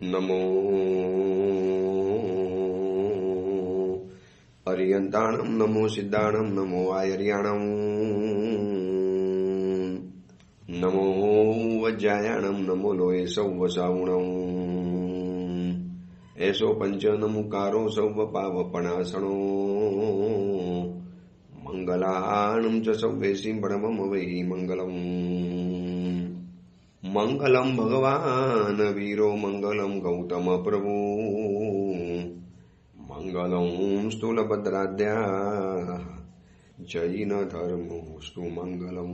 નમો અરિયંતાણમ નમો સિદ્ધાણમ નમો આયર્યાણમ નમો વજ્જાયાણમ નમો લોય સૌ સાવણમ એસો પંચ નમુકારો સૌ પાવપણાસણો મંગલાણમ ચ સૌવેશી પરમમ વૈ મંગલમ મંગલમ ભગવાન વીરો મંગલમ ગૌતમ પ્રભુ મંગલમ સ્થૂલભદ્રાદ્યા જૈન ધર્મોસ્તુ મંગલમ.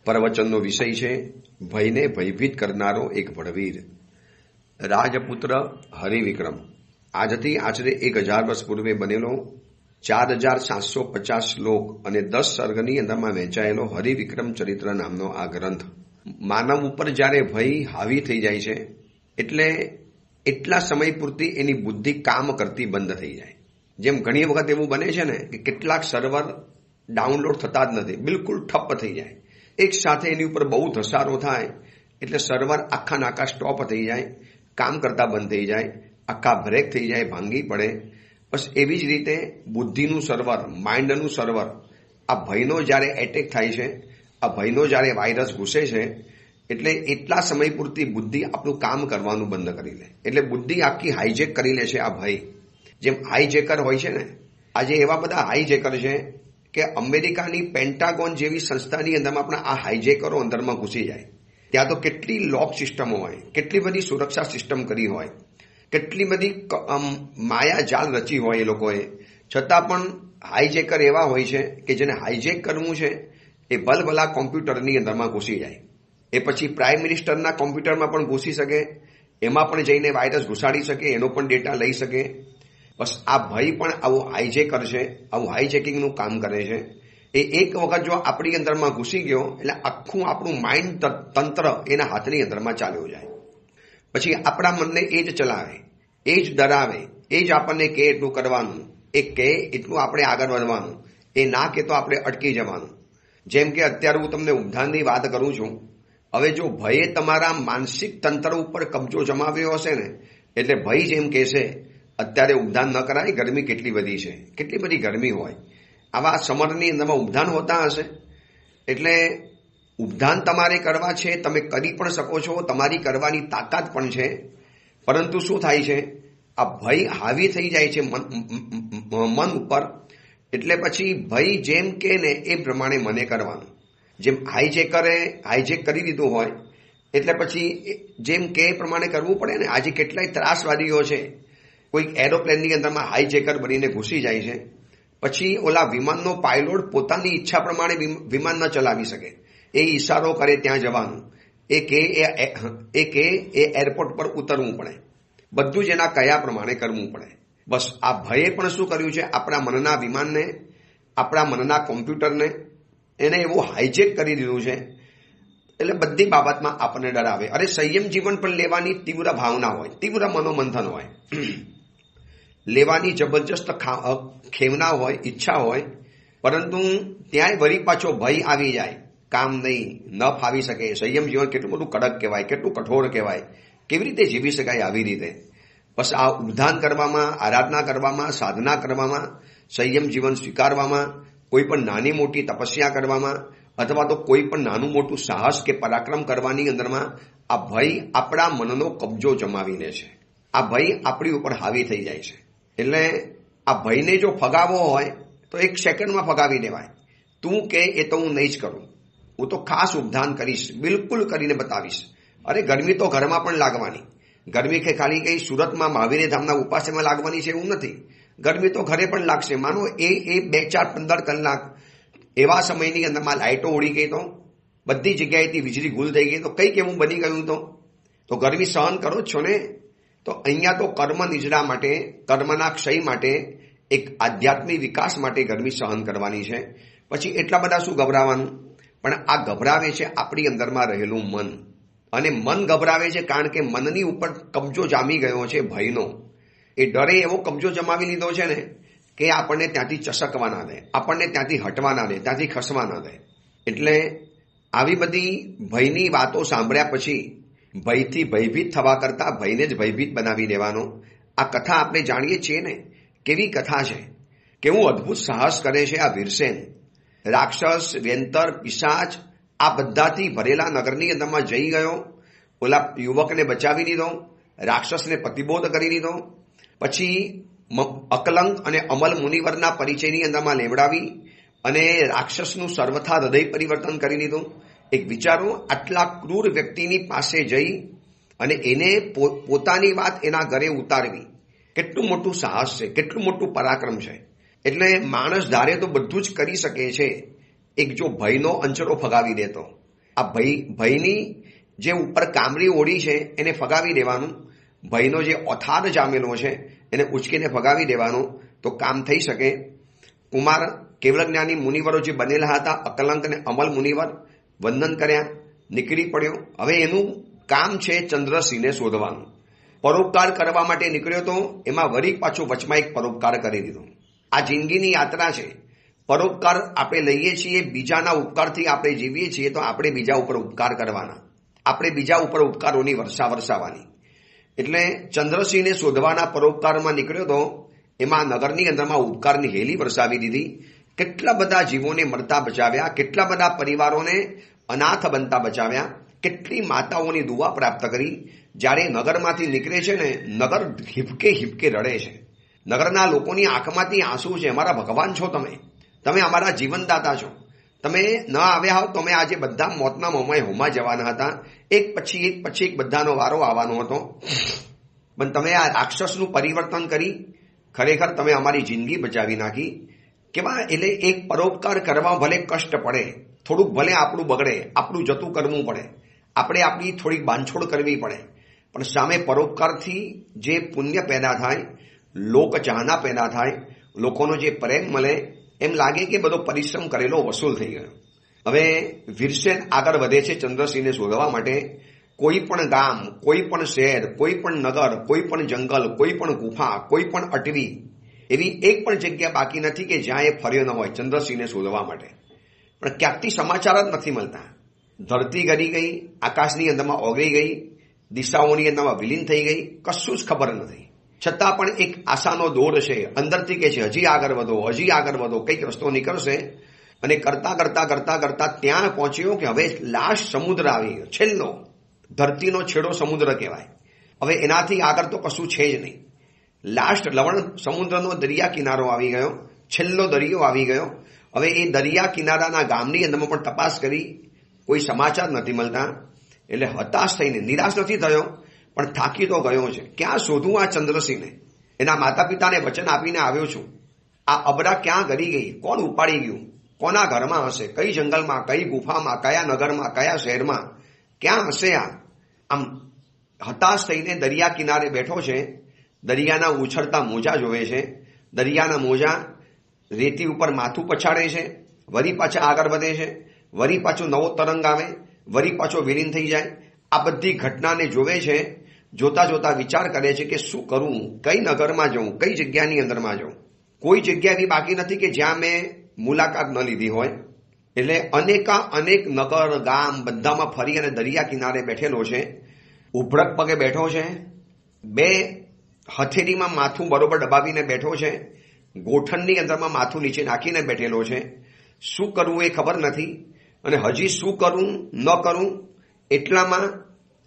પ્રવચનનો વિષય છે ભયને ભયભીત કરનારો એક ભડવીર. રાજપુત્ર હરિવિક્રમ આજથી આશરે 1000 વર્ષ પૂર્વે બનેલો 4750 શ્લોક અને 10 સર્ગની અંદરમાં વહેંચાયેલો હરિવિક્રમ ચરિત્ર નામનો આ ગ્રંથ માનવ ઉપર જ્યારે ભય હાવી થઈ જાય છે એટલે એટલા સમય પૂરતી એની બુદ્ધિ કામ કરતી બંધ થઈ જાય. જેમ ઘણી વખત એવું બને છે ને કે કેટલાક સર્વર ડાઉનલોડ થતા જ નથી, બિલકુલ ઠપ્પ થઈ જાય. એક સાથે એની ઉપર બહુ ધસારો થાય એટલે સર્વર આખા નાકા સ્ટોપ થઈ જાય, કામ કરતા બંધ થઈ જાય, આખા બ્રેક થઈ જાય, ભાંગી પડે. બસ એવી જ રીતે બુદ્ધિનું સર્વર, માઇન્ડનું સર્વર, આ ભયનો જ્યારે એટેક થાય છે, આ ભયનો જ્યારે વાયરસ ઘૂસે છે એટલે એટલા સમય પૂરતી બુદ્ધિ આપણું કામ કરવાનું બંધ કરી લે. એટલે બુદ્ધિ આખી હાઈજેક કરી લે છે આ ભય. જેમ હાઈજેકર હોય છે ને, આજે એવા બધા હાઈજેકર છે કે અમેરિકાની પેન્ટાગોન જેવી સંસ્થાની અંદરમાં આપણા આ હાઈજેકરો અંદરમાં ઘૂસી જાય. ત્યાં તો કેટલી લોક સિસ્ટમો હોય, કેટલી બધી સુરક્ષા સિસ્ટમ કરી હોય, કેટલી બધી માયા જાળ રચી હોય એ લોકોએ, છતાં પણ હાઈજેકર એવા હોય છે કે જેને હાઈજેક કરવું છે એ ભલભલા કોમ્પ્યુટરની અંદરમાં ઘૂસી જાય. એ પછી પ્રાઇમ મિનિસ્ટરના કોમ્પ્યુટરમાં પણ ઘૂસી શકે, એમાં પણ જઈને વાયરસ ઘુસાડી શકે, એનો પણ ડેટા લઈ શકે. બસ આ ભય પણ આવું હાઈજેકર છે, આવું હાઈજેકિંગનું કામ કરે છે. એ એક વખત જો આપણી અંદરમાં ઘૂસી ગયો એટલે આખું આપણું માઇન્ડ તંત્ર એના હાથની અંદરમાં ચાલ્યો જાય. પછી આપણા મનને એ જ ચલાવે, એ જ ડરાવે, એ જ આપણને કહે એટલું કરવાનું, એ કહે એટલું આપણે આગળ વધવાનું, એ ના કહે તો આપણે અટકી જવાનું. જેમ કે અત્યારે હું તમને ઉદ્ધાનની વાત કરું છું. હવે જો ભયે તમારા માનસિક તંત્ર ઉપર કબજો જમાવ્યો હશે ને, એટલે ભય જેમ કહેશે અત્યારે ઉપધાન ન કરાય, ગરમી કેટલી બધી છે, કેટલી બધી ગરમી હોય, આવા સમરની અંદરમાં ઉપધાન હોતા હશે. એટલે ઉપધાન તમારે કરવા છે, તમે કરી પણ શકો છો, તમારી કરવાની તાકાત પણ છે. પરંતુ શું થાય છે, આ ભય હાવી થઈ જાય છે મન ઉપર. એટલે પછી ભય જેમ કે ને એ પ્રમાણે મને કરવાનું. જેમ હાઈજેકરે હાઈજેક કરી દીધું હોય એટલે પછી જેમ કે એ પ્રમાણે કરવું પડે ને. આજે કેટલાય ત્રાસવાદીઓ છે, કોઈક એરોપ્લેનની અંદરમાં હાઈજેકર બનીને ઘૂસી જાય છે, પછી ઓલા વિમાનનો પાયલોટ પોતાની ઈચ્છા પ્રમાણે વિમાન ન ચલાવી શકે, એ ઈશારો કરે ત્યાં જવાનું, એ કે એ એરપોર્ટ પર ઉતરવું પડે, બધું જ એના કયા પ્રમાણે કરવું પડે. બસ આ ભયે પણ શું કર્યું છે, આપણા મનના વિમાનને, આપણા મનના કોમ્પ્યુટરને એને એવું હાઈજેક કરી દીધું છે. એટલે બધી બાબતમાં આપણને ડરાવે. અરે સંયમ જીવન પણ લેવાની તીવ્ર ભાવના હોય, તીવ્ર મનોમંથન હોય, લેવાની જબરજસ્ત ખેવના હોય, ઈચ્છા હોય, પરંતુ ત્યાંય વળી પાછો ભય આવી જાય, કામ નહીં, ન ફાવી શકે. સંયમ જીવન કેટલું બધું કડક કહેવાય, કેટલું કઠોર કહેવાય, કેવી રીતે જીવી શકાય આવી રીતે. બસ આ ઉદ્ધાન કરવામાં, આરાધના કરવામાં, સાધના કરવામાં, સંયમ જીવન સ્વીકારવામાં, કોઈ પણ નાની મોટી તપસ્યા કરવામાં, અથવા તો કોઈ પણ નાનું મોટું સાહસ કે પરાક્રમ કરવાની અંદરમાં આ ભય આપણા મનનો કબજો જમાવી લે છે. આ ભય આપણી ઉપર હાવી થઈ જાય છે. એટલે આ ભયને જો ફગાવવો હોય તો 1 સેકન્ડમાં ફગાવી દેવાય. તું કે એ તો હું નહીં જ કરું, હું તો ખાસ ઉપધાન કરીશ, બિલકુલ કરીને બતાવીશ. અરે ગરમી તો ઘરમાં પણ લાગવાની. ગરમી કે ખાલી કઈ સુરતમાં મહાવીર ધામના ઉપાસમાં લાગવાની છે એવું નથી. ગરમી તો ઘરે પણ લાગશે. માનો એ 2, 4, 15 કલાક એવા સમયની અંદરમાં લાઇટો ઉડી ગઈ, તો બધી જગ્યાએથી વીજળી ગુલ થઈ ગઈ, તો કંઈક એવું બની ગયું તો ગરમી સહન કરો જ છો ને. તો અહીંયા તો કર્મ નિજડા માટે, કર્મના ક્ષય માટે, એક આધ્યાત્મિક વિકાસ માટે ગરમી સહન કરવાની છે. પછી એટલા બધા શું ગભરાવાનું? પણ આ ગભરાવે છે આપણી અંદરમાં રહેલું મન. અને મન ગભરાવે છે કારણ કે મનની ઉપર કબજો જામી ગયો છે ભયનો. એ ડરે એવો કબજો જમાવી લીધો છે ને કે આપણને ત્યાંથી ચસકવા ના દે, આપણને ત્યાંથી હટવા ના દે, ત્યાંથી ખસવા ના દે. એટલે આવી બધી ભયની વાતો સાંભળ્યા પછી ભયથી ભયભીત થવા કરતા ભયને જ ભયભીત બનાવી દેવાનો. આ કથા આપણે જાણીએ છીએ ને, કેવી કથા છે, કેવું અદ્ભુત સાહસ કરે છે આ વીરસેન. રાક્ષસ, વ્યંતર, પિશાચ આ બધાથી ભરેલા નગરની અંદરમાં જઈ ગયો, ઓલા યુવકને બચાવી લીધો, રાક્ષસને પ્રતિબોધ કરી લીધો, પછી અકલંક અને અમલ મુનિવરના પરિચયની અંદરમાં લેવડાવી અને રાક્ષસનું સર્વથા હૃદય પરિવર્તન કરી લીધું. એક વિચારો, આટલા ક્રૂર વ્યક્તિની પાસે જઈ અને એને પોતાની વાત એના ઘરે ઉતારવી, કેટલું મોટું સાહસ છે, કેટલું મોટું પરાક્રમ છે. એટલે માણસ ધારે તો બધું જ કરી શકે છે, એક જો ભયનો અંચરો ફગાવી દેતો. આ ભયની જે ઉપર કામરી ઓળી છે એને ફગાવી દેવાનું, ભયનો જે ઓથાર જામેલો છે એને ઉચકીને ફગાવી દેવાનું, તો કામ થઈ શકે. કુમાર કેવલજ્ઞાની મુનિવરો જે બનેલા હતા, અકલંક અને અમલ મુનિવર, વંદન કર્યા, નીકળી પડ્યો. હવે એનું કામ છે ચંદ્રસિંહને શોધવાનું. પરોપકાર કરવા માટે નીકળ્યો તો એમાં વળી પાછો વચમાં એક પરોપકાર કરી દીધો. આ જિંદગીની યાત્રા છે. પરોપકાર આપણે લઈએ છીએ, બીજાના ઉપકારથી આપણે જીવીએ છીએ, તો આપણે બીજા ઉપર ઉપકાર કરવાના, આપણે બીજા ઉપર ઉપકારોની વર્ષા વરસાવવાની. એટલે ચંદ્રસિંહને શોધવાના પરોપકારમાં નીકળ્યો તો એમાં નગરની અંદરમાં ઉપકારની હેલી વરસાવી દીધી. કેટલા બધા જીવોને મરતા બચાવ્યા, કેટલા બધા પરિવારોને અનાથ બનતા બચાવ્યા, કેટલી માતાઓની દુઆ પ્રાપ્ત કરી. જ્યારે નગરમાંથી નીકળે છે ને, નગર હિપકે હિપકે રડે છે. નગરના લોકોની આંખમાંથી આંસુ છે, અમારા ભગવાન છો તમે, તમે અમારા જીવનદાતા છો, તમે ન આવ્યા હોવ તો અમે આજે બધા મોતના મોંમાં હોમા જવાના હતા. એક પછી એક બધાનો વારો આવવાનો હતો, પણ તમે આ રાક્ષસનું પરિવર્તન કરી, ખરેખર તમે અમારી જિંદગી બચાવી નાખી. કેવા એટલે એક પરોપકાર કરવા ભલે કષ્ટ પડે, થોડુંક ભલે આપણું બગડે, આપણું જતું કરવું પડે, આપણે આપણી થોડીક બાંધછોડ કરવી પડે, પણ સામે પરોપકારથી જે પુણ્ય પેદા થાય, લોક ચાહના પેદા થાય, લોકોનો જે પ્રેમ મળે, એમ લાગે કે બધો પરિશ્રમ કરેલો વસૂલ થઈ ગયો. હવે વીરસેન આગળ વધે છે ચંદ્રસિંહને શોધવા માટે. કોઈ પણ ગામ, કોઈ પણ શહેર, કોઈ પણ નગર, કોઈ પણ જંગલ, કોઈ પણ ગુફા, કોઈ પણ અટવી, એવી એક પણ જગ્યા બાકી નથી કે જ્યાં એ ફર્યો ન હોય ચંદ્રસિંહને શોધવા માટે. પણ ક્યાંકથી સમાચાર જ નથી મળતા. ધરતી ગરી ગઈ, આકાશની અંદરમાં ઓગળી ગઈ, દિશાઓની અંદરમાં વિલીન થઈ ગઈ, કશું જ ખબર નથી. છતાં પણ એક આશાનો દોર છે અંદરથી કે છે હજી આગળ વધો, હજી આગળ વધો, કંઈક રસ્તો નીકળશે. અને કરતા કરતા કરતા કરતા ત્યાં પહોંચ્યો કે હવે લાસ્ટ સમુદ્ર આવી ગયો, છેલ્લો ધરતીનો છેડો સમુદ્ર કહેવાય. હવે એનાથી આગળ તો કશું છે જ નહીં. લાસ્ટ લવણ સમુદ્રનો દરિયા કિનારો આવી ગયો, છેલ્લો દરિયો આવી ગયો. હવે એ દરિયા કિનારાના ગામની અંદરમાં પણ તપાસ કરી, કોઈ સમાચાર નથી મળતા. એટલે હતાશ થઈને, નિરાશ નથી થયો, પણ થાકી તો ગયો છે. ક્યાં શોધું આ ચંદ્રસિંહને? એના માતા પિતાને વચન આપીને આવ્યો છું. આ અબરા ક્યાં ગરી ગઈ? કોણ ઉપાડી ગયું? કોના ઘરમાં હશે? કઈ જંગલમાં, કઈ ગુફામાં, કયા નગરમાં, કયા શહેરમાં, ક્યાં હશે આ? આમ હતાશ થઈને દરિયા કિનારે બેઠો છે. દરિયાના ઉછળતા મોજા જોવે છે. દરિયાના મોજા રેતી ઉપર માથું પછાડે છે, વરી પાછા આગળ વધે છે, વરી પાછો નવો તરંગ આવે, વરી પાછો વિલીન થઈ જાય. આ બધી ઘટનાને જોવે છે. જોતા જોતા વિચાર કરે છે કે શું કરું, કઈ નગરમાં જઉં, કઈ જગ્યાની અંદરમાં જઉં. કોઈ જગ્યા એવી બાકી નથી કે જ્યાં મેં મુલાકાત ન લીધી હોય. એટલે અનેક નગર, ગામ બધામાં ફરી અને દરિયા કિનારે બેઠેલો છે. ઉભરક પગે બેઠો છે. બે હથેળીમાં માથું બરોબર દબાવીને બેઠો છે. ગોઠણની અંદરમાં માથું નીચે નાખીને બેઠેલો છે. શું કરવું એ ખબર નથી. અને હજી શું કરું ન કરું એટલામાં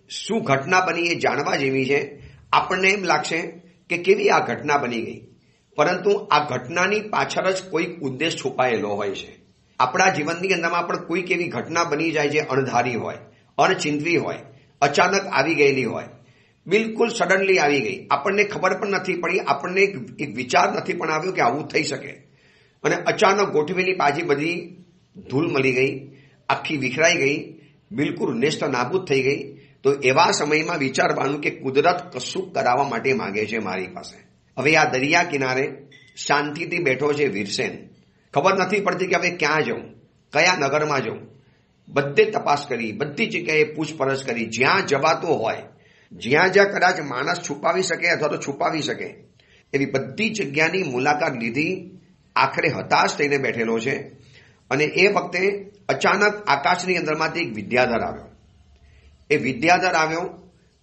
શું ઘટના બની એ જાણવા જેવી છે. આપણને એમ લાગશે કે કેવી આ ઘટના બની ગઈ, પરંતુ આ ઘટનાની પાછળ જ કોઈક ઉદ્દેશ છુપાયેલો હોય છે. આપણા જીવનની અંદરમાં પણ કોઈક એવી ઘટના બની જાય જે અણધારી હોય, અણચિંતવી હોય, અચાનક આવી ગયેલી હોય, બિલકુલ સડનલી આવી ગઈ. આપણને ખબર પણ નથી પડી, આપણને એક વિચાર નથી પણ આવ્યો કે આવું થઈ શકે, અને અચાનક ગોઠવેલી પાછી બધી ધૂળ મળી ગઈ, આખી વિખરાઈ ગઈ, બિલકુલ નેસ્ત નાબૂદ થઈ ગઈ. તો એવા સમયમાં વિચારવાનું કે કુદરત કશું કરાવવા માટે માંગે છે મારી પાસે. હવે આ દરિયા કિનારે શાંતિથી બેઠો છે વીરસેન. ખબર નથી પડતી કે હવે ક્યાં જવું, કયા નગરમાં જવું. બધે તપાસ કરી, બધી જગ્યાએ પૂછપરછ કરી, જ્યાં જવાતો હોય, જ્યાં જ્યાં કદાચ માણસ છુપાવી શકે અથવા તો છુપાવી શકે એવી બધી જગ્યાની મુલાકાત લીધી. આખરે હતાશ થઈને બેઠેલો છે. અને એ વખતે અચાનક આકાશની અંદરમાંથી એક વિદ્યાધર આવ્યો. એ વિદ્યાધર આવ્યો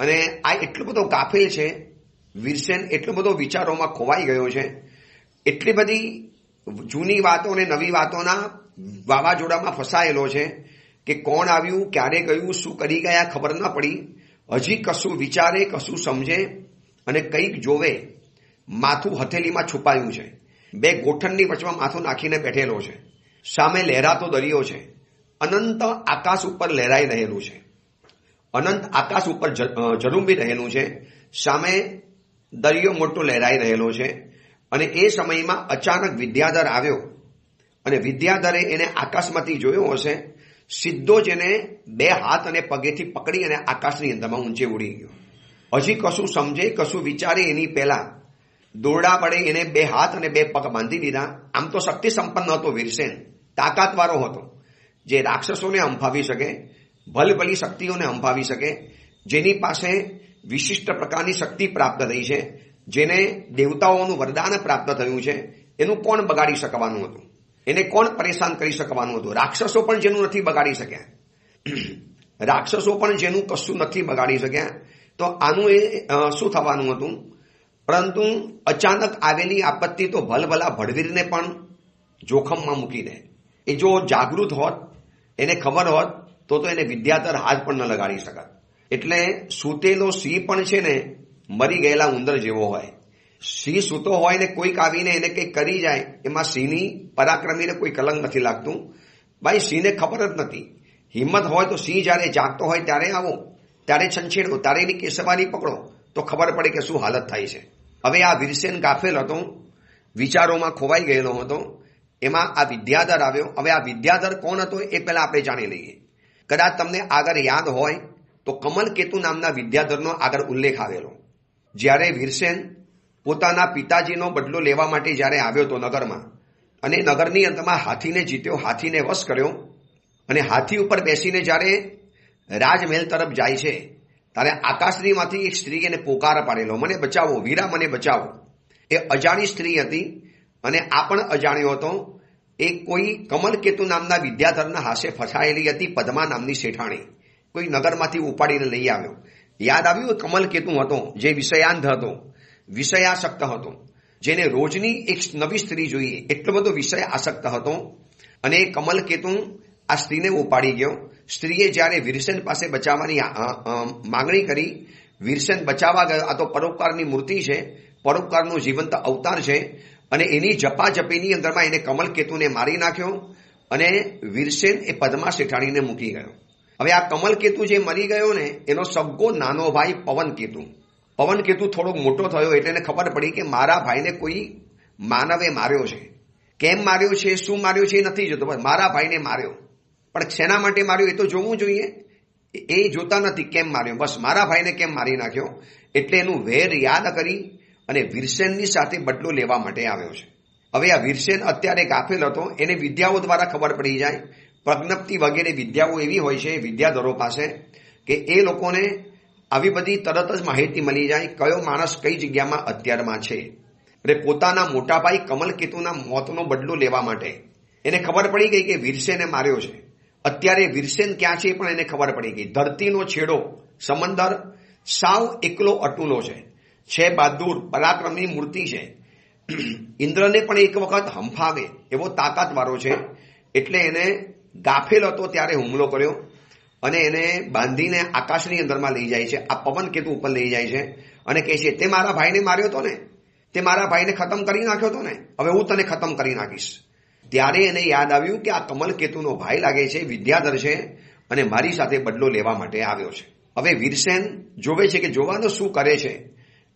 અને આ એટલો બધો ગાફેલ છે, વીરસેન એટલો બધો વિચારોમાં ખોવાઈ ગયો છે, એટલી બધી જૂની વાતો અને નવી વાતોના વાવાઝોડામાં ફસાયેલો છે કે કોણ આવ્યું, ક્યારે ગયું, શું કરી ગયા ખબર ન પડી. હજી કશું વિચારે, કશું સમજે અને કંઈક જોવે. માથું હથેલીમાં છુપાયું છે, બે ગોઠણની વચમાં માથું નાખીને બેઠેલો છે. સામે લહેરાતો દરિયો છે, અનંત આકાશ ઉપર લહેરાઈ રહેલું છે, અનંત આકાશ ઉપર ઝરૂંબી રહેલું છે. સામે દરિયો મોટો લહેરાઈ રહેલો છે. અને એ સમયમાં અચાનક વિદ્યાધર આવ્યો અને વિદ્યાધરે એને આકાશમાંથી જોયો હશે. સીધો જ એને બે હાથ અને પગેથી પકડી અને આકાશની અંદરમાં ઊંચે ઉડી ગયો. હજી કશું સમજે, કશું વિચારે એની પહેલા દોરડા વડે એને બે હાથ અને બે પગ બાંધી દીધા. આમ તો શક્તિ સંપન્ન હતો વીરસેન, તાકાતવાળો હતો, જે રાક્ષસોને હંફાવી શકે, ભલભલી શક્તિઓને હંફાવી શકે, જેની પાસે વિશિષ્ટ પ્રકારની શક્તિ પ્રાપ્ત થઈ છે, જેને દેવતાઓનું વરદાન પ્રાપ્ત થયું છે. એનું કોણ બગાડી શકવાનું હતું? એને કોણ પરેશાન કરી શકવાનું હતું? રાક્ષસો પણ જેનું નથી બગાડી શક્યા, રાક્ષસો પણ જેનું કશું નથી બગાડી શક્યા, તો આનું એ શું થવાનું હતું? પરંતુ અચાનક આવેલી આપત્તિ તો ભલભલા ભડવીરને પણ જોખમમાં મૂકી દે. એ જો જાગૃત હોત, એને ખબર હોત, તો એને વિદ્યાધર હાથ પણ ન લગાડી શકત. એટલે સૂતેલો સિંહ પણ છે ને મરી ગયેલા ઉંદર જેવો હોય. સિંહ સૂતો હોય ને કોઈક આવીને એને કંઈક કરી જાય, એમાં સિંહની પરાક્રમીને કોઈ કલંક નથી લાગતું. ભાઈ, સિંહને ખબર જ નથી. હિંમત હોય તો સિંહ જ્યારે જાગતો હોય ત્યારે આવો, ત્યારે છંછેડો, ત્યારે એની કેસવારી પકડો, તો ખબર પડે કે શું હાલત થાય છે. હવે આ વીરસેન ગાફેલ હતો, વિચારોમાં ખોવાઈ ગયેલો હતો. એમાં આ વિદ્યાધર આવ્યો. હવે આ વિદ્યાધર કોણ હતો એ પહેલા આપણે જાણી લઈએ. કદાચ તમને આગળ યાદ હોય તો કમલકેતુ નામના વિદ્યાધરનો આગળ ઉલ્લેખ આવેલો. જ્યારે વીરસેન પોતાના પિતાજીનો બદલો લેવા માટે જ્યારે આવ્યો હતો નગરમાં, અને નગરની અંતમાં હાથીને જીત્યો, હાથીને વશ કર્યો, અને હાથી ઉપર બેસીને જ્યારે રાજમહેલ તરફ જાય છે, ત્યારે આકાશનીમાંથી એક સ્ત્રી એને પોકાર પાડેલો, મને બચાવો વીરા, મને બચાવો. એ અજાણી સ્ત્રી હતી અને આ પણ અજાણ્યો હતો. એ કોઈ કમલકેતુ નામના વિદ્યાધરના હાથે ફસાયેલી હતી પદ્મા નામની શેઠાણી. કોઈ નગરમાંથી ઉપાડીને લઈ આવ્યો. યાદ આવ્યું? કમલકેતુ હતો જે વિષયાંધ હતો, વિષયાસક્ત હતો, જેને રોજની એક નવી સ્ત્રી જોઈએ એટલો બધો વિષય આસક્ત હતો. અને કમલકેતુ આ સ્ત્રીને ઉપાડી ગયો. સ્ત્રીએ જ્યારે વીરસેન પાસે બચાવવાની માંગણી કરી, વીરસેન બચાવવા ગયો. આ તો પરોપકારની મૂર્તિ છે, પરોપકારનો જીવંત અવતાર છે. અને એની જપાજપીની અંદરમાં એને કમલકેતુને મારી નાખ્યો અને વીરસેન એ પદ્મા શેઠાણીને મૂકી ગયો. હવે આ કમલકેતુ જે મરી ગયો ને, એનો સગો નાનો ભાઈ પવનકેતુ. પવનકેતુ થોડોક મોટો થયો એટલે એને ખબર પડી કે મારા ભાઈને કોઈ માનવે માર્યો છે. કેમ માર્યો છે, શું માર્યો છે એ નથી જોતો, બસ મારા ભાઈને માર્યો. પણ શેના માટે માર્યો એ તો જોવું જોઈએ. એ જોતા નથી કેમ માર્યો, બસ મારા ભાઈને કેમ મારી નાખ્યો. એટલે એનું વેર યાદ કરી અને વીરસેનની સાથે બદલો લેવા માટે આવ્યો છે. હવે આ વીરસેન અત્યારે ગાફેલ હતો. એને વિદ્યાઓ દ્વારા ખબર પડી જાય. પ્રજ્ઞપ્તિ વગેરે વિદ્યાઓ એવી હોય છે વિદ્યાધરો પાસે કે એ લોકોને આવી બધી તરત જ માહિતી મળી જાય કયો માણસ કઈ જગ્યામાં અત્યારમાં છે. એટલે પોતાના મોટાભાઈ કમલકેતુના મોતનો બદલો લેવા માટે એને ખબર પડી ગઈ કે વીરસેને માર્યો છે. અત્યારે વીરસેન ક્યાં છે પણ એને ખબર પડી ગઈ. ધરતીનો છેડો, સમંદર સાવ એકલો અટુલો છે બહાદુર પરાક્રમની મૂર્તિ છે. ઇન્દ્રને પણ એક વખત હંફાવે એવો તાકાતવાળો છે. એટલે એને ગાફેલ હતો ત્યારે હુમલો કર્યો અને એને બાંધીને આકાશની અંદરમાં લઈ જાય છે. આ પવનકેતુ ઉપર લઈ જાય છે અને કહે છે, તે મારા ભાઈને માર્યો હતો ને, તે મારા ભાઈને ખતમ કરી નાખ્યો હતો ને, હવે હું તને ખતમ કરી નાખીશ. ત્યારે એને યાદ આવ્યું કે આ કમલકેતુનો ભાઈ લાગે છે, વિદ્યાધર છે અને મારી સાથે બદલો લેવા માટે આવ્યો છે. હવે વીરસેન જોવે છે કે જોવાનો શું કરે છે.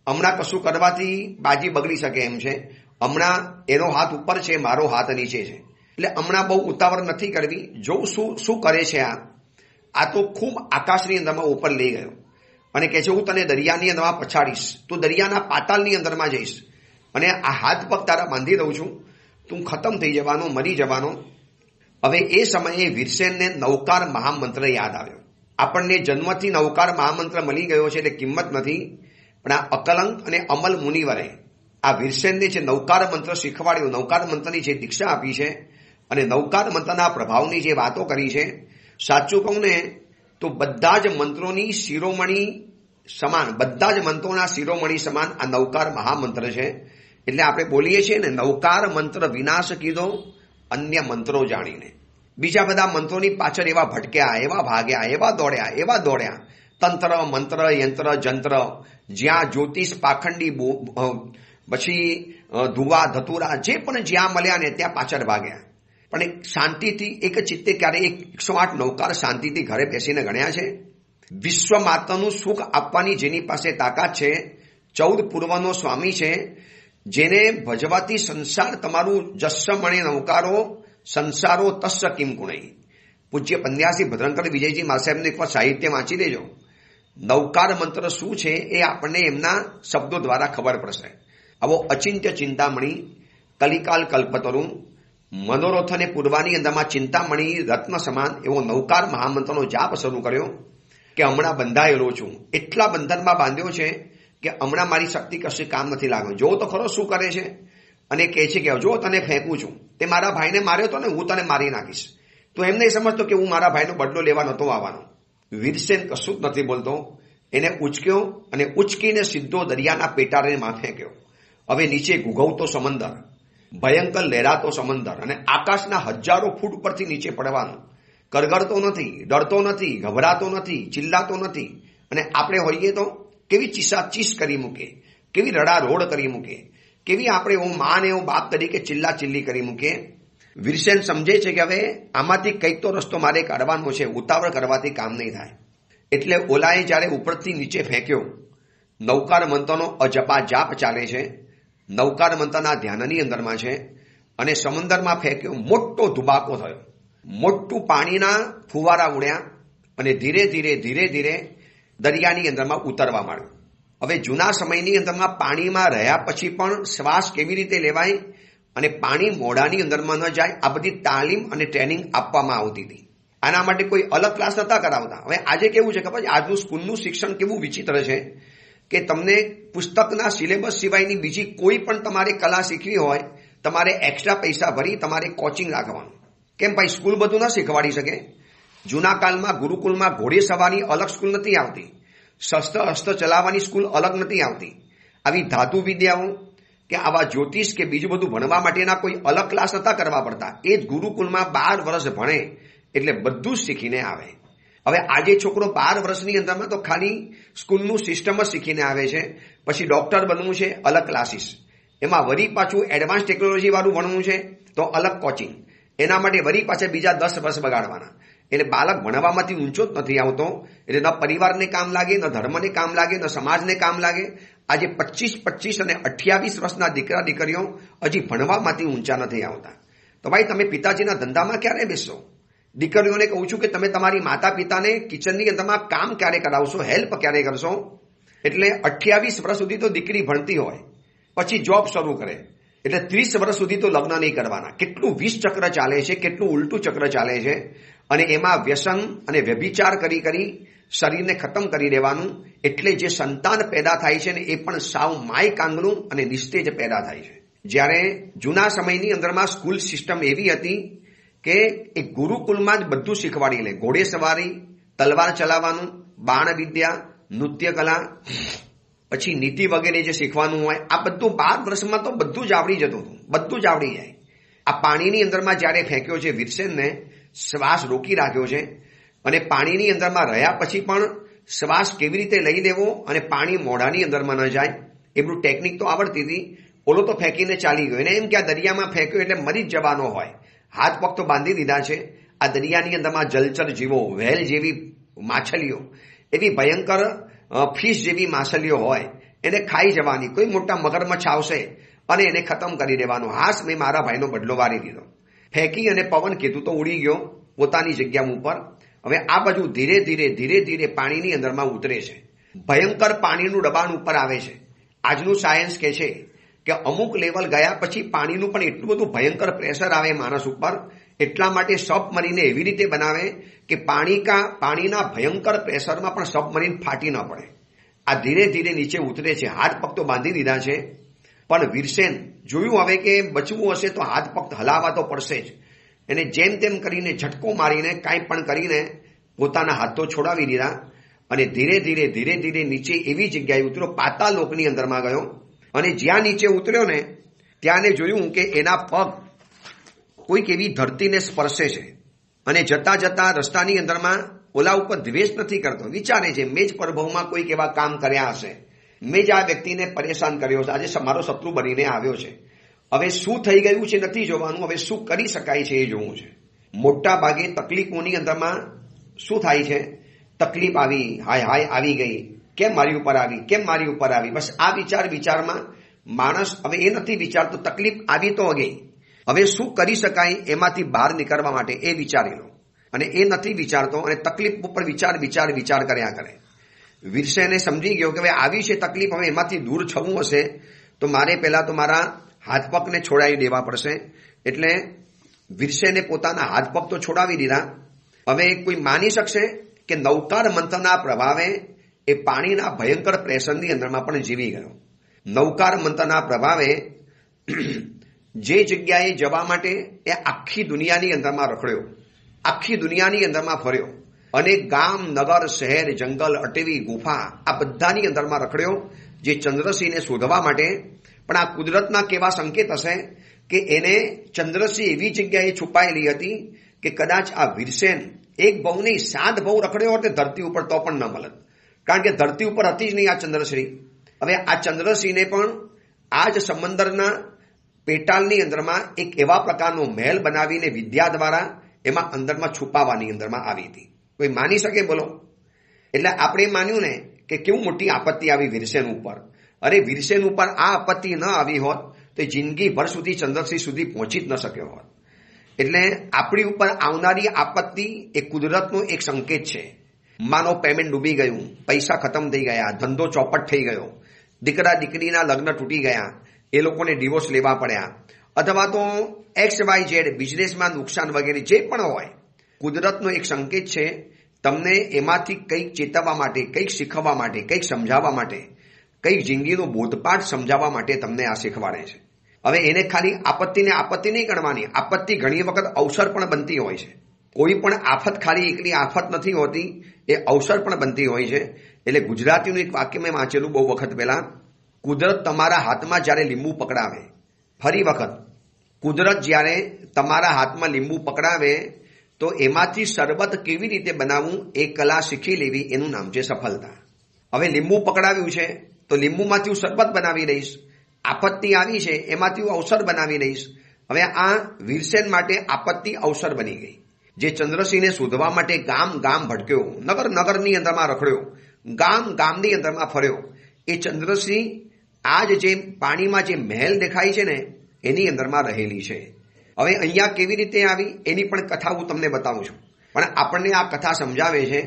હમણાં કશું કરવાથી બાજી બગડી શકે એમ છે. હમણાં એનો હાથ ઉપર છે, મારો હાથ નીચે છે. એટલે હમણાં બહુ ઉતાવળ નથી કરવી. જોઉં શું કરે છે. આ તો ખૂબ આકાશની અંદરમાં ઉપર લઈ ગયો અને કહે છે, હું તને દરિયાની અંદરમાં પછાડીશ, તું દરિયાના પાતાળની અંદરમાં જઈશ અને આ હાથ પગ તારા બાંધી દઉં છું, તું ખતમ થઈ જવાનો, મરી જવાનો. હવે એ સમયે વીરસેનને નવકાર મહામંત્ર યાદ આવ્યો. આપણને જન્મથી નવકાર મહામંત્ર મળી ગયો છે એટલે કિંમત નથી, પણ આ અકલંક અને અમલ મુનિવરે આ વીરસેનને જે નવકાર મંત્ર શીખવાડ્યો, નવકાર મંત્રની જે દીક્ષા આપી છે અને નવકાર મંત્રના પ્રભાવની જે વાતો કરી છે, સાચું કહું ને તો બધા જ મંત્રોની શિરોમણી સમાન બધા જ મંત્રોના શિરોમણી સમાન આ નવકાર મહામંત્ર છે. એટલે આપણે બોલીએ છીએ ને, નવકાર મંત્ર વિનાશ કીધો અન્ય મંત્રો જાણીને. બીજા બધા મંત્રોની પાછળ એવા ભટક્યા, એવા ભાગ્યા, એવા દોડ્યા. તંત્ર, મંત્ર, યંત્ર, જંત્ર, જ્યાં જ્યોતિષ, પાખંડી, પછી ધુવા, ધતુરા, જે પણ જ્યાં મળ્યા ને ત્યાં પાછળ ભાગ્યા. પણ એક શાંતિથી એક ચિત્તે ક્યારે 108 નવકાર શાંતિથી ઘરે બેસીને ગણ્યા છે. વિશ્વ માતાનું સુખ આપવાની જેની પાસે તાકાત છે, 14 પૂર્વનો સ્વામી છે, જેને ભજવાથી સંસાર તમારું જસ્સ મણે નવકારો સંસારો તસ્સ કિમ ગુણઈ. પૂજ્ય પંડ્યાસી ભદ્રંકર વિજયજી મા સાહેબનું એકવાર સાહિત્ય વાંચી લેજો. નવકાર મંત્ર શું છે એ આપણને એમના શબ્દો દ્વારા ખબર પડશે. આવો અચિંત્ય ચિંતામણી, કલિકાલ કલ્પતરું, મનોરથને પૂર્વાની અંદરમાં ચિંતામણી રત્ન સમાન એવો નવકાર મહામંત્રનો જાપ શરૂ કર્યો કે હમણાં બંધાયેલો છું. એટલા બંધનમાં બાંધ્યો છે કે હમણાં મારી શક્તિ કશી કામ નથી લાગ્યો. જો તો ખરો શું કરે છે, અને કહે છે કે જો તને ફેંકું છું, તે મારા ભાઈને માર્યો હતો ને, હું તને મારી નાખીશ. તો એમ નહીં સમજતો કે હું મારા ભાઈનો બદલો લેવા નહોતો આવવાનો. વીરસેન કશું જ નથી બોલતો. એને ઉચક્યો અને ઉચકીને સીધો દરિયાના પેટાળને માં ફેંક્યો. હવે નીચે ઘૂઘવતો સમંદર, ભયંકર લહેરાતો સમંદર, અને આકાશના હજારો ફૂટ ઉપરથી નીચે પડવાનું. કરગરતો નથી, ડરતો નથી, ગભરાતો નથી, ચિલ્લાતો નથી. અને આપણે હોઈએ તો કેવી ચીસાચીસ કરી મૂકે, કેવી રડારોડ કરી મૂકે, કેવી આપણે હું માં ને હું બાપ તરીકે ચિલ્લી કરી મૂકે. વીરસેન સમજે છે કે હવે આમાંથી કંઈક તો રસ્તો મારે કાઢવાનો છે, ઉતાવળ કરવાથી કામ નહીં થાય. એટલે ઓલાએ જ્યારે ઉપરથી નીચે ફેંક્યો, નવકાર મંત્રનો અજપા જાપ ચાલે છે, નવકાર મંત્રના ધ્યાનની અંદરમાં છે, અને સમંદરમાં ફેંક્યો. મોટો ધુબાકો થયો, મોટું પાણીના ફુવારા ઉડ્યા અને ધીરે ધીરે દરિયાની અંદરમાં ઉતરવા માંડ્યું. હવે જૂના સમયની અંદરમાં પાણીમાં રહ્યા પછી પણ શ્વાસ કેવી રીતે લેવાય અને પાણી મોઢાની અંદરમાં ન જાય, આ બધી તાલીમ અને ટ્રેનિંગ આપવામાં આવતી હતી. આના માટે કોઈ અલગ ક્લાસ નતા કરાવતા. હવે આજે કેવું છે ખબર છે, આજનું સ્કૂલનું શિક્ષણ કેવું વિચિત્ર છે કે તમને પુસ્તકના સિલેબસ સિવાયની બીજી કોઈ પણ તમારે કલા શીખવી હોય, તમારે એક્સ્ટ્રા પૈસા ભરી તમારે કોચિંગ રાખવાનું. કેમ ભાઈ, સ્કૂલ બધું ન શીખવાડી શકે? જૂના કાળમાં ગુરુકુલમાં ઘોડે સવારની અલગ સ્કૂલ નથી આવતી, શસ્ત્ર ચલાવવાની સ્કૂલ અલગ નથી આવતી. આવી ધાતુ વિદ્યાઓ કે આવા જ્યોતિષ કે બીજું બધું ભણવા માટેના કોઈ અલગ ક્લાસ નતા કરવા પડતા. એ જ ગુરુકુલમાં 12 વર્ષ ભણે એટલે બધું જ શીખીને આવે. હવે આજે છોકરો 12 વર્ષની અંદરમાં તો ખાલી સ્કૂલનું સિસ્ટમ જ શીખીને આવે છે. પછી ડોક્ટર બનવું છે, અલગ ક્લાસીસ. એમાં વળી પાછું એડવાન્સ ટેકનોલોજી વાળું ભણવું છે તો અલગ કોચિંગ. એના માટે વળી પાછા બીજા 10 વર્ષ બગાડવાના. એટલે બાળક ભણવામાંથી ઊંચો જ નથી આવતો. એટલે ન પરિવારને કામ લાગે, ન ધર્મને કામ લાગે, ન સમાજને કામ લાગે. આજે 25 અને 28 વર્ષના દીકરા દીકરીઓ હજી ભણવામાંથી ઊંચા નથી આવતા. તો ભાઈ, તમે પિતાજીના ધંધામાં ક્યારે બેસશો? દીકરીઓને કહું છું કે તમે તમારી માતા પિતાને કિચનની અંદરમાં કામ ક્યારે કરાવશો, હેલ્પ ક્યારે કરશો? એટલે 28 વર્ષ સુધી તો દીકરી ભણતી હોય, પછી જોબ શરૂ કરે, એટલે 30 વર્ષ સુધી તો લગ્ન નહીં કરવાના. કેટલું વિષ ચક્ર ચાલે છે, કેટલું ઉલટું ચક્ર ચાલે છે. અને એમાં વ્યસન અને વ્યભિચાર કરી શરીરને ખતમ કરી દેવાનું. એટલે જે સંતાન પેદા થાય છે ને એ પણ સાવ માય કાંગનું અને નિસ્તેજ પેદા થાય છે. જ્યારે જૂના સમયની અંદરમાં સ્કૂલ સિસ્ટમ એવી હતી કે એ ગુરુકુલમાં જ બધું શીખવાડી લે. ઘોડે સવારી, તલવાર ચલાવવાનું, બાણ વિદ્યા, નૃત્ય કલા, પછી નીતિ વગેરે જે શીખવાનું હોય, આ બધું 12 વર્ષમાં તો બધું જ આવડી જતું હતું, બધું જ આવડી જાય. આ પાણીની અંદરમાં જ્યારે ફેંક્યો છે વીરસેનને, શ્વાસ રોકી રાખ્યો છે, અને પાણીની અંદરમાં રહ્યા પછી પણ શ્વાસ કેવી રીતે લઈ લેવો અને પાણી મોઢાની અંદરમાં ન જાય એ બધું ટેકનિક તો આવડતી હતી. ઓલો તો ફેંકીને ચાલી ગયો. એને એમ કે આ દરિયામાં ફેંક્યો એટલે મરી જ જવાનો હોય. હાથ પગ તો બાંધી દીધા છે. આ દરિયાની અંદરમાં જલચર જીવો, વ્હેલ જેવી માછલીઓ, એવી ભયંકર ફિશ જેવી માછલીઓ હોય, એને ખાઈ જવાની. કોઈ મોટા મગરમચ્છ આવશે અને એને ખતમ કરી દેવાનો. હાશ, મેં મારા ભાઈનો બદલો વારી દીધો. ફેંકી અને પવન કીધું તો ઉડી ગયો પોતાની જગ્યા ઉપર. હવે આ બાજુ ધીરે ધીરે પાણીની અંદરમાં ઉતરે છે. ભયંકર પાણીનું દબાણ ઉપર આવે છે. આજનું સાયન્સ કહે છે કે અમુક લેવલ ગયા પછી પાણીનું પણ એટલું બધું ભયંકર પ્રેશર આવે માણસ ઉપર. એટલા માટે સબમરીને એવી રીતે બનાવે કે પાણીના ભયંકર પ્રેશરમાં પણ સબમરીન ફાટી ન પડે. આ ધીરે ધીરે નીચે ઉતરે છે. હાથ પગ તો બાંધી દીધા છે, પણ વીરસેન જોયું હવે કે બચવું હશે તો હાથ પગ હલાવવા તો પડશે જ. એને જેમ તેમ કરીને ઝટકો મારીને કાંઈ પણ કરીને પોતાના હાથ તો છોડાવી દીધા અને ધીરે ધીરે નીચે એવી જગ્યાએ ઉતર્યો, પાતાળ લોકની અંદરમાં ગયો. અને જ્યાં નીચે ઉતર્યો ને ત્યાંને જોયું કે એના પગ કોઈક એવી ધરતીને સ્પર્શે છે. અને જતા જતા રસ્તાની અંદરમાં ઓલા ઉપર દ્વેષ નથી કરતો, વિચારે છે મેં જ પરભવમાં કોઈક એવા કામ કર્યા હશે, મેં જ આ વ્યક્તિને પરેશાન કર્યો છે, આજે મારો શત્રુ બનીને આવ્યો છે. હવે શું થઈ ગયું છે નથી જોવાનું, હવે શું કરી શકાય છે એ જોવું છે. મોટા ભાગે તકલીફોની અંદરમાં શું થાય છે, તકલીફ આવી, હાય હાય આવી ગઈ, કેમ મારી ઉપર આવી, કેમ મારી ઉપર આવી, બસ આ વિચારમાં માણસ હવે એ નથી વિચારતો તકલીફ આવી તો ગઈ, હવે શું કરી શકાય એમાંથી બહાર નીકળવા માટે એ વિચારી લો. અને એ નથી વિચારતો અને તકલીફ ઉપર વિચાર કર્યા કરે. વીરસેને સમજી ગયો કે હવે આવી છે તકલીફ, હવે એમાંથી દૂર થવું હશે તો મારે પહેલા તો મારા હાથ પગને છોડાવી દેવા પડશે. એટલે વીરસેને પોતાના હાથ પગ તો છોડાવી દીધા. હવે કોઈ માની શકશે કે નૌકાર મંથનના પ્રભાવે એ પાણીના ભયંકર પ્રેશરની અંદરમાં પણ જીવી ગયો. નૌકાર મંથનના પ્રભાવે જે જગ્યાએ જવા માટે એ આખી દુનિયાની અંદરમાં રખડ્યો, આખી દુનિયાની અંદરમાં ફર્યો અને ગામ, નગર, શહેર, જંગલ, અટેવી, ગુફા આ બધાની અંદરમાં રખડ્યો જે ચંદ્રસિંહને શોધવા માટે. પણ આ કુદરતના કેવા સંકેત હશે કે એને ચંદ્રસિંહ એવી જગ્યાએ છુપાયેલી હતી કે કદાચ આ વીરસેન એક બહુ નહીં 7 બહુ રખડ્યો હોત ધરતી ઉપર તો પણ ન મળત, કારણ કે ધરતી ઉપર હતી જ નહીં આ ચંદ્રસિંહ. હવે આ ચંદ્રસિંહને પણ આ જ સમંદરના પેટાળની અંદરમાં એક એવા પ્રકારનો મહેલ બનાવીને વિદ્યા દ્વારા એમાં અંદરમાં છુપાવવાની અંદરમાં આવી હતી. કોઈ માની શકે બોલો? એટલે આપણે માન્યું ને કે કેવું મોટી આપત્તિ આવી વીરસેન ઉપર. અરે વીરસેન ઉપર આ આપત્તિ ન આવી હોત તો જિંદગી ભર સુધી ચંદ્રસિંહ સુધી પહોંચી જ ન શક્યો હોત. એટલે આપણી ઉપર આવનારી આપત્તિ એ કુદરતનો એક સંકેત છે. માનો પેમેન્ટ ડૂબી ગયું, પૈસા ખતમ થઈ ગયા, ધંધો ચોપટ થઈ ગયો, દીકરા દીકરીના લગ્ન તૂટી ગયા, એ લોકોને ડિવોર્સ લેવા પડ્યા, અથવા તો XYZ બિઝનેસમાં નુકસાન વગેરે જે પણ હોય, કુદરતનો એક સંકેત છે તમને એમાંથી કંઈક ચેતવવા માટે, કંઈક શીખવવા માટે, કંઈક સમજાવવા માટે, કંઈક જિંદગીનો બોધપાઠ સમજાવવા માટે તમને આ શીખવાડે છે. હવે એને ખાલી આપત્તિને આપત્તિ નહીં ગણવાની, આપત્તિ ઘણી વખત અવસર પણ બનતી હોય છે. કોઈ પણ આફત ખાલી એકલી આફત નથી હોતી, એ અવસર પણ બનતી હોય છે. એટલે ગુજરાતીનું એક વાક્ય મેં વાંચેલું બહુ વખત પહેલા, કુદરત તમારા હાથમાં જ્યારે લીંબુ પકડાવે, ફરી વખત કુદરત જ્યારે તમારા હાથમાં લીંબુ પકડાવે તો એમાંથી શરબત કેવી રીતે બનાવવું એ કલા શીખી લેવી, એનું નામ છે સફળતા. હવે લીંબુ પકડાવ્યું છે તો લીંબુમાંથી હું શરબત બનાવી દઈશ, આપત્તિ આવી છે એમાંથી હું અવસર બનાવી દઈશ. હવે આ વીરસેન માટે આપત્તિ અવસર બની ગઈ. જે ચંદ્રસિંહને શોધવા માટે ગામ ભટક્યો, નગરની અંદરમાં રખડ્યો, ગામની અંદરમાં ફર્યો, એ ચંદ્રસિંહ આજ જે પાણીમાં જે મહેલ દેખાય છે ને એની અંદરમાં રહેલી છે. હવે અહીંયા કેવી રીતે આવી એની પણ કથા હું તમને બતાવું છું. પણ આપણને આ કથા સમજાવે છે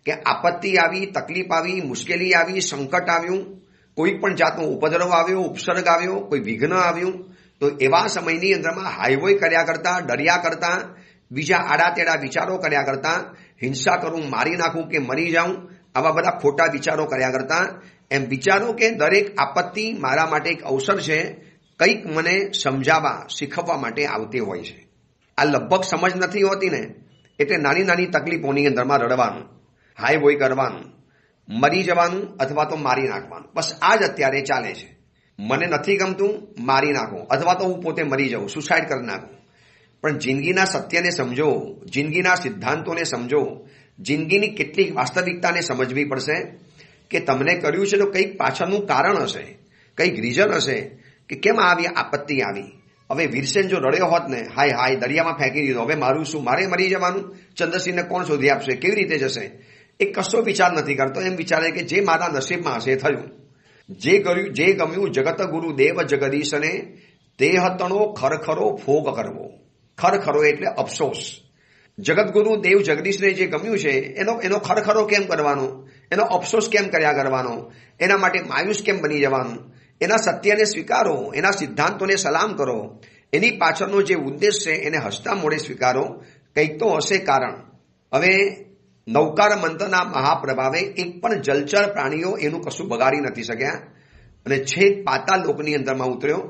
કે આપત્તિ આવી, તકલીફ આવી, મુશ્કેલી આવી, સંકટ આવ્યું, કોઈ પણ જાતનો ઉપદ્રવ આવ્યો, ઉપસર્ગ આવ્યો, કોઈ વિઘ્ન આવ્યું, તો એવા સમયની અંદરમાં હાઈવે કર્યા કરતા, ડર્યા કરતા, બીજા આડાતેડા વિચારો કર્યા કરતા, હિંસા કરું, મારી નાખું કે મરી જાઉં, આવા બધા ખોટા વિચારો કર્યા કરતા એમ વિચારો કે દરેક આપત્તિ મારા માટે એક અવસર છે, કંઈક મને સમજાવવા, શીખવવા માટે આવતી હોય છે. આ લગભગ સમજ નથી હોતી ને એટલે નાની તકલીફોની અંદરમાં રડવાનું, હાઈવે કરવાનું, મરી જવાનું અથવા તો મારી નાખવાનું, બસ આ જ અત્યારે ચાલે છે. મને નથી ગમતું, મારી નાખો, અથવા તો હું પોતે મરી જાઉં, સુસાઇડ કરી નાખું. પણ જિંદગીના સત્યને સમજો, જિંદગીના સિદ્ધાંતોને સમજો, જિંદગીની કેટલીક વાસ્તવિકતાને સમજવી પડશે કે તમને કર્યું છે તો કંઈક પાછળનું કારણ હશે, કંઈક રીઝન હશે કે કેમ આવી આપત્તિ આવી. હવે વીરસેન જો રડ્યો હોત ને, હાય દરિયામાં ફેંકી દીધો, હવે મારું શું, મારે મરી જવાનું, ચંદ્રસિંહને કોણ શોધી આપશે, કેવી રીતે જશે, એ કશો વિચાર નથી કરતો. એમ વિચારે કે જે મારા નસીબમાં હશે થયું. જે ગમ્યું જગત ગુરુ દેવ જગદીશને, તે હતણો ખરખરો ભોગ કરવો. ખરખરો એટલે અફસોસ. જગતગુરુ દેવ જગદીશને જે ગમ્યું છે એનો ખરખરો કેમ કરવાનો, એનો અફસોસ કેમ કર્યા કરવાનો, એના માટે માયુસ કેમ બની જવાનું. એના સત્યને સ્વીકારો, એના સિદ્ધાંતોને સલામ કરો, એની પાછળનો જે ઉદ્દેશ છે એને હસતા મોઢે સ્વીકારો, કંઈક તો હશે કારણ. હવે નૌકાર મંથનના મહાપ્રભાવે એક પણ જલચર પ્રાણીઓ એનું કશું બગાડી નથી શક્યા અને છેક પાતાળ લોકની અંદરમાં ઉતર્યો.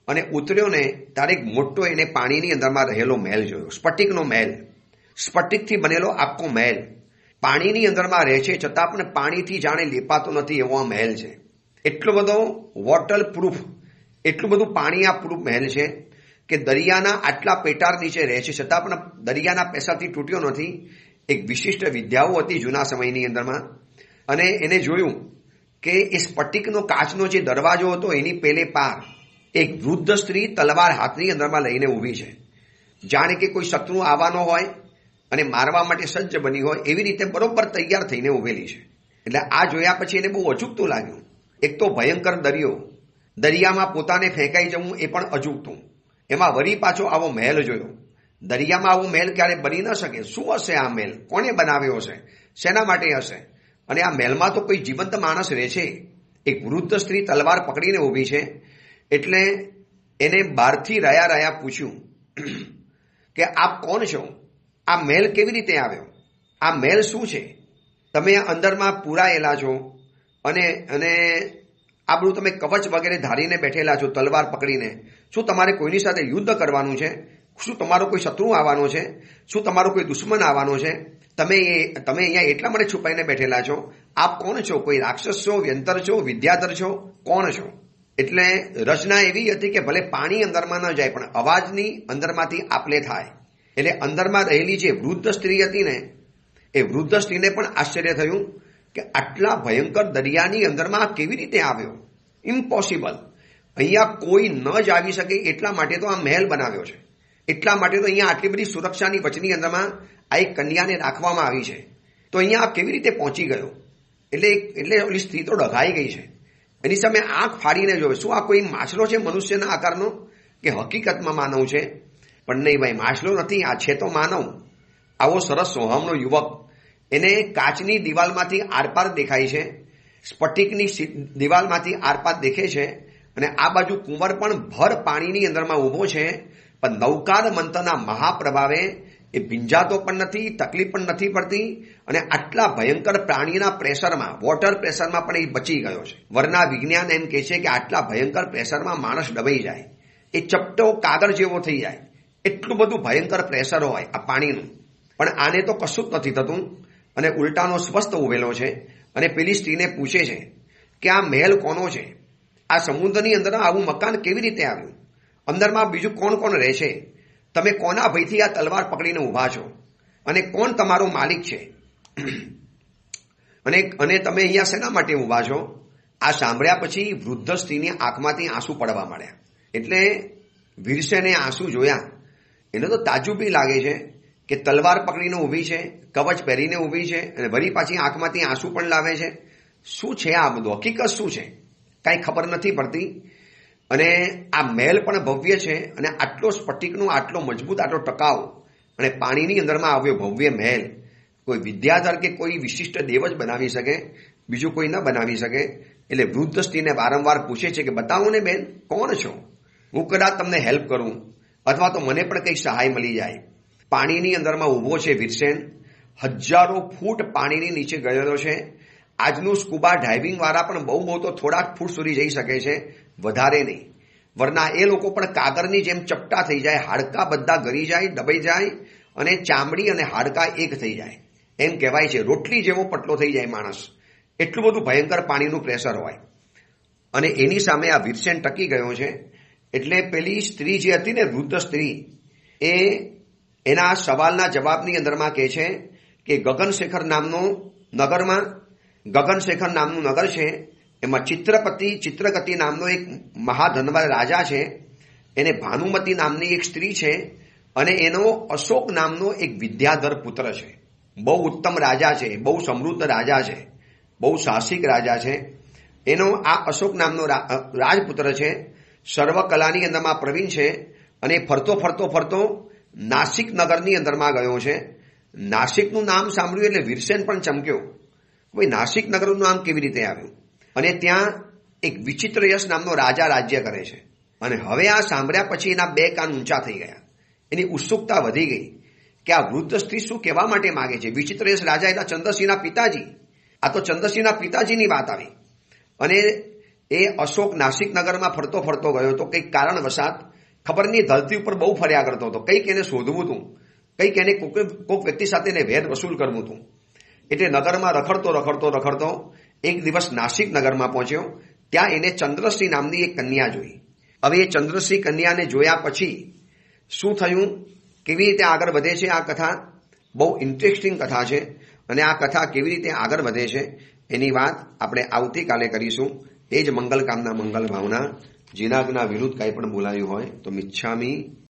અને ઉતર્યો ને ત્યારે એક મોટો એને પાણીની અંદરમાં રહેલો મહેલ જોયો, સ્ફટિકનો મહેલ, સ્ફટિકથી બનેલો આખો મહેલ. પાણીની અંદરમાં રહે છે છતાં પણ પાણીથી જાણે લેપાતો નથી એવો આ મહેલ છે. એટલો બધો વોટર પ્રૂફ, એટલું બધું પાણી આ પ્રૂફ મહેલ છે કે દરિયાના આટલા પેટાર નીચે રહે છે છતાં પણ દરિયાના પેસાથી તૂટ્યો નથી. એક વિશિષ્ટ વિદ્યાઓ હતી જૂના સમયની અંદરમાં, અને એને જોયું કે એ સ્ફટિકનો કાચનો જે દરવાજો હતો એની પેલે પાર એક વૃદ્ધ સ્ત્રી તલવાર હાથની અંદરમાં લઈને ઊભી છે, જાણે કે કોઈ શત્રુ આવવાનો હોય અને મારવા માટે સજ્જ બની હોય એવી રીતે બરોબર તૈયાર થઈને ઊભેલી છે. એટલે આ જોયા પછી એને બહુ અજુગતું લાગ્યું. એક તો ભયંકર દરિયો, દરિયામાં પોતાને ફેંકાઈ જવું એ પણ અજુગતું, એમાં વળી પાછો આવો મહેલ જોયો. દરિયામાં આવો મહેલ ક્યારે બની ન શકે. શું હશે આ મહેલ? કોને બનાવ્યો હશે? શેના માટે હશે? અને આ મહેલમાં તો કોઈ જીવંત માણસ રહે છે. એક વૃદ્ધ સ્ત્રી તલવાર પકડીને ઊભી છે. એટલે એને બહારથી રહ્યા પૂછ્યું કે આપ કોણ છો? આ મહેલ કેવી રીતે આવ્યો? આ મહેલ શું છે? તમે અંદરમાં પૂરાયેલા છો અને આ બધું તમે કવચ વગેરે ધારીને બેઠેલા છો તલવાર પકડીને. શું તમારે કોઈની સાથે યુદ્ધ કરવાનું છે? શું તમારો કોઈ શત્રુ આવવાનો છે? શું તમારો કોઈ દુશ્મન આવવાનો છે? તમે અહીંયા એટલા માટે છુપાઈને બેઠેલા છો. આપ કોણ છો? કોઈ રાક્ષસ છો, વ્યંતર છો, વિદ્યાધર છો, કોણ છો? એટલે રચના એવી હતી કે ભલે પાણી અંદરમાં ન જાય પણ અવાજની અંદરમાંથી આપલે થાય. એટલે અંદરમાં રહેલી જે વૃદ્ધ સ્ત્રી હતી ને, એ વૃદ્ધ સ્ત્રીને પણ આશ્ચર્ય થયું કે આટલા ભયંકર દરિયાની અંદરમાં કેવી રીતે આવ્યો? ઇમ્પોસિબલ. અહીંયા કોઈ ન જ આવી શકે એટલા માટે તો આ મહેલ બનાવ્યો છે. એટલા માટે તો અહીંયા આટલી બધી સુરક્ષાની વચની અંદરમાં આ એક કન્યાને રાખવામાં આવી છે. તો અહીંયા આ કેવી રીતે પહોંચી ગયો? એટલે ઓલી સ્ત્રી તો ડઘાઈ ગઈ છે. એની સામે આંખ ફાડીને જોવે. શું આ કોઈ માછલો છે મનુષ્યના આકારનો કે હકીકતમાં માનવ છે? પણ નહીં ભાઈ, માછલો નથી, આ છે તો માનવ. આવો સરસ સોહામણો યુવક, એને કાચની દિવાલમાંથી આરપાર દેખાય છે, સ્ફટિકની દિવાલમાંથી આરપાર દેખે છે, અને આ બાજુ કુંવર પણ ભર પાણીની અંદરમાં ઊભો છે. પણ નૌકાર મંથનના મહાપ્રભાવે એ ભીંજાતો પણ નથી, તકલીફ પણ નથી પડતી, અને આટલા ભયંકર પ્રાણીના પ્રેશરમાં, વોટર પ્રેશરમાં પણ એ બચી ગયો છે. વરના વિજ્ઞાન એમ કહે છે કે આટલા ભયંકર પ્રેશરમાં માણસ ડબાઈ જાય, એ ચપટો કાગળ જેવો થઈ જાય, એટલું બધું ભયંકર પ્રેશર હોય આ પાણીનું. પણ આને તો કશું જ નથી થતું, અને ઉલટાનો સ્વસ્થ ઉભેલો છે. અને પેલી સ્ત્રીને પૂછે છે કે આ મહેલ કોનો છે? આ સમુદ્રની અંદર આવું મકાન કેવી રીતે આવ્યું? અંદરમાં બીજું કોણ કોણ રહે છે? તમે કોના ભયથી આ તલવાર પકડીને ઊભા છો? અને કોણ તમારો માલિક છે? અને તમે અહીંયા શેના માટે ઊભા છો? આ સાંભળ્યા પછી વૃદ્ધ સ્ત્રીની આંખમાંથી આંસુ પડવા માંડ્યા. એટલે વીરસેને આંસુ જોયા. એને તો તાજુબી લાગે છે કે તલવાર પકડીને ઊભી છે, કવચ પહેરીને ઊભી છે, અને વળી પાછી આંખમાંથી આંસુ પણ લાવે છે. શું છે આ બધું? હકીકત શું છે? કાંઈ ખબર નથી પડતી. અને આ મહેલ પણ ભવ્ય છે, અને આટલો સ્ફટિકનો, આટલો મજબૂત, આટલો ટકાઉ, અને પાણીની અંદરમાં આવ્યો ભવ્ય મહેલ કોઈ વિદ્યાધર કે કોઈ વિશિષ્ટ દેવ જ બનાવી શકે, બીજું કોઈ ન બનાવી શકે. એટલે વૃદ્ધ સ્ત્રીને વારંવાર પૂછે છે કે બતાવો ને બેન, કોણ છો? હું કદાચ તમને હેલ્પ કરું, અથવા તો મને પણ કંઈક સહાય મળી જાય. પાણીની અંદરમાં ઊભો છે વીરસેન. હજારો ફૂટ પાણીની નીચે ગયેલો છે. આજનું સ્કુબા ડાઇવિંગ વાળા પણ બહુ તો થોડાક ફૂટ સુધી જઈ શકે છે, વધારે નહીં. વરના એ લોકો પણ કાગળની જેમ ચપટા થઈ જાય, હાડકા બધા ગળી જાય, દબાઈ જાય, અને ચામડી અને હાડકા એક થઈ જાય. એમ કહેવાય છે રોટલી જેવો પટલો થઈ જાય માણસ. એટલું બધું ભયંકર પાણીનું પ્રેશર હોય. અને એની સામે આ વીરસેન ટકી ગયો છે. એટલે પેલી સ્ત્રી જે હતી ને, વૃદ્ધ સ્ત્રી, એ એના સવાલના જવાબની અંદરમાં કહે છે કે ગગનશેખર નામનું નગર છે. એમાં ચિત્રગતિ નામનો એક મહાધનવાન રાજા છે. એને ભાનુમતી નામની એક સ્ત્રી છે, અને એનો અશોક નામનો એક વિદ્યાધર પુત્ર છે. બહુ ઉત્તમ રાજા છે, બહુ સમૃદ્ધ રાજા છે, બહુ સાહસિક રાજા છે. એનો આ અશોક નામનો રાજપુત્ર છે. સર્વકલાની અંદરમાં પ્રવીણ છે, અને ફરતો નાસિક નગરની અંદરમાં ગયો છે. નાસિકનું નામ સાંભળ્યું એટલે વીરસેન પણ ચમક્યો. ભાઈ, નાસિક નગરનું નામ કેવી રીતે આવ્યું? અને ત્યાં એક વિચિત્રયશ નામનો રાજા રાજ્ય કરે છે. અને હવે આ સાંભળ્યા પછી એના બે કાન ઊંચા થઈ ગયા. એની ઉત્સુકતા વધી ગઈ કે આ વૃદ્ધ સ્ત્રી શું કહેવા માટે માંગે છે. વિચિત્રયશ રાજા એટલે ચંદ્રસિંહના પિતાજી. આ તો ચંદ્રસિંહના પિતાજીની વાત આવી. અને એ અશોક નાસિક નગરમાં ફરતો ગયો હતો. કંઈક કારણવશાત, ખબર નહીં, ધરતી ઉપર બહુ ફર્યા કરતો હતો. કંઈક એને શોધવું હતું, કંઈક એને કોઈક વ્યક્તિ સાથે એને વેર વસૂલ કરવું હતું. એટલે નગરમાં રખડતો એક દિવસ નાસિક નગરમાં પહોંચ્યો. ત્યાં એને ચંદ્રશ્રી નામની એક કન્યા જોઈ. હવે એ ચંદ્રશ્રી કન્યાને જોયા પછી શું થયું, કેવી રીતે આગળ વધે છે આ કથા, બહુ ઇન્ટરેસ્ટિંગ કથા છે. અને આ કથા કેવી રીતે આગળ વધે છે એની વાત આપણે આવતીકાલે કરીશું. એ જ મંગલ કામના મંગલ ભાવના. જીનાગના વિરુદ્ધ કંઈ પણ બોલાયું હોય તો મિચ્છામી